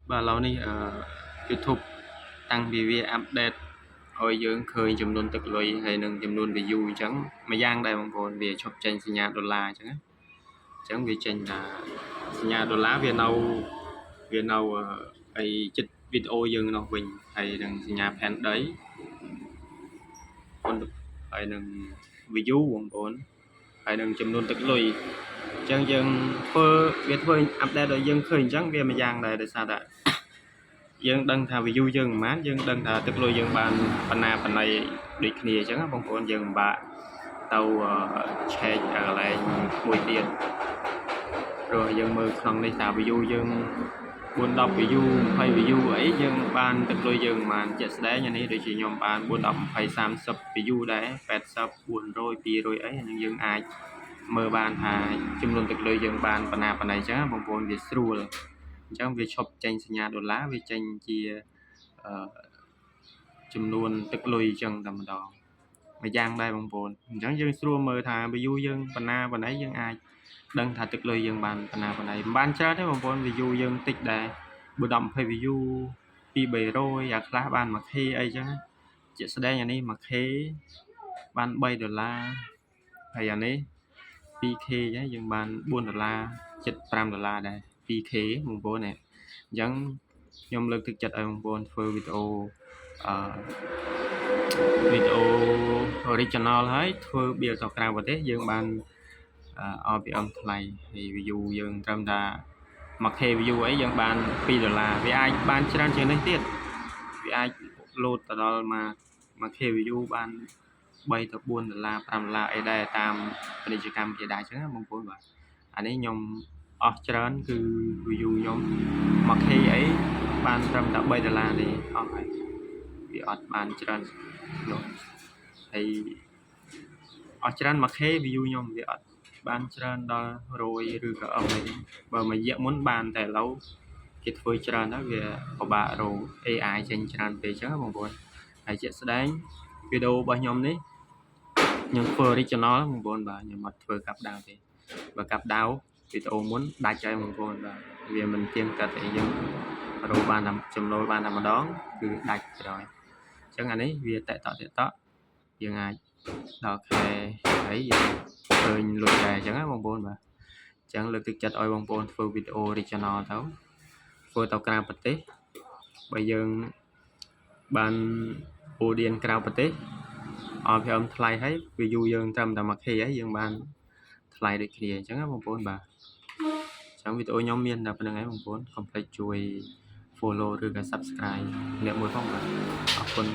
Bà lâuនេះYouTube តាំងពីវាអាប់ដេតឲ្យយើងឃើញចំនួនទឹកលុយហើយនិងចំនួន view អញ្ចឹងមួយយ៉ាងដែរបងប្អូនវាឈប់ចេញសញ្ញាដុល្លារអញ្ចឹងណាអញ្ចឹងវាចេញថាសញ្ញាដុល្លារវានៅអីចិត្តវីដេអូយើងនោះវិញហើយនឹងសញ្ញាផែនដីហើយនឹង view បងប្អូនហើយនឹងចំនួនទឹកលុយអញ្ចឹងយើងធ្វើអាប់ដេតឲ្យយើងឃើញអញ្ចឹងវាមួយយ៉ាងដែរដោយសារតែយើងដឹងថា view យើងប៉ុន្មានយើងដឹងថាទឹកលុយយើងបានបណ្ណាបណ្ណៃដូចគ្នាអញ្ចឹងបងប្អូនយើងពិបាកទៅឆែកកន្លែងមួយទៀតព្រោះយើងមើលក្នុងនេះថា view យើង4-10 view 20 view អីយើងបានទឹកលុយយើងប៉ុន្មានជាក់ស្ដែងអានេះដូចជាខ្ញុំបាន4-10 20 30 view ដែរ80 400 200អីហ្នឹងយើងអាចមើលបានថាចំនួនទឹកលុយយើងបានបណ្ណាបណ្ណៃអញ្ចឹងបងប្អូនវាស្រួលអញ្ចឹងវាឈប់ចេញសញ្ញាដុល្លារវាចេញជាចំនួនទឹកលុយអញ្ចឹងតែម្ដងមួយយ៉ាងដែរបងប្អូនអញ្ចឹងយើងស្រួលមើលថា view យើងបណ្ណាបណ្ណៃយើងអាចដឹងថាទឹកលុយយើងបានបណ្ណាបណ្ណៃមិនបានច្រើនទេបងប្អូន view យើងតិចដែរ10 20 view 200-300អាខ្លះបាន 1k អីចឹងជាក់ស្ដែងអានេះ 1k បាន$3ហើយអានេះ 2k ចឹងយើងបាន$4 ចិត្ត$5ដែរ 2k បងប្អូនអញ្ចឹងខ្ញុំលើកទឹកចិត្តឲ្យបងប្អូនធ្វើវីដេអូ original ហើយធ្វើ build ទៅក្រៅប្រទេសយើងបានRPM ថ្លៃហើយ view យើងត្រឹមថា 1k view អីយើងបាន$2វាអាចបានច្រើនជាងនេះទៀតវាអាចលោតទៅដល់1k view បាន$3-4 $5អីដែរតាមពាណិជ្ជកម្មគេដែរអញ្ចឹងបងប្អូនបាទអានេះខ្ញុំអស់ច្រើនគឺ view ខ្ញុំ 1k អីបានត្រឹមតែ$3ទេអស់ហើយវាអត់បានច្រើននោះហើយអស់ច្រើន 1k view ខ្ញុំវាអត់បានច្រើនដល់100ឬក៏អស់អីបើមួយរយៈមុនបានតែឥឡូវគេធ្វើច្រើនហើយវាពិបាករក AI ចេញច្រើនពេកអញ្ចឹងបងប្អូនហើយជាក់ស្ដែងវីដេអូរបស់ខ្ញុំនេះខ្ញុំធ្វើ original បងប្អូនបាទខ្ញុំអត់ធ្វើកាប់ដាវទេបើកាប់ដាវវីដេអូមុនដាច់ហើយបងប្អូនបាទវាមិនទៀងទាត់ទេយើងរកបានតែចំណូលបានតែម្ដងគឺដាច់ទៅហើយអញ្ចឹងអានេះវាតតយើងអាចដល់ខែហើយយើងឃើញលុយដែរអញ្ចឹងណាបងប្អូនបាទអញ្ចឹងលើកទឹកចិត្តឲ្យបងប្អូនធ្វើវីដេអូ original ទៅធ្វើទៅក្រៅប្រទេសបើយើងបានaudienceក្រៅប្រទេសRPM ថ្លៃហើយ view យើងត្រឹមតែ 1k ហើយយើងបានថ្លៃដូចគ្នាអញ្ចឹងណាបងប្អូនបាទអញ្ចឹងវីដេអូខ្ញុំមានតែប៉ុណ្្នឹងឯងបងប្អូនកុំភ្លេចជួយ follow ឬក៏ subscribe អ្នកមួយផងបាទអរគុណ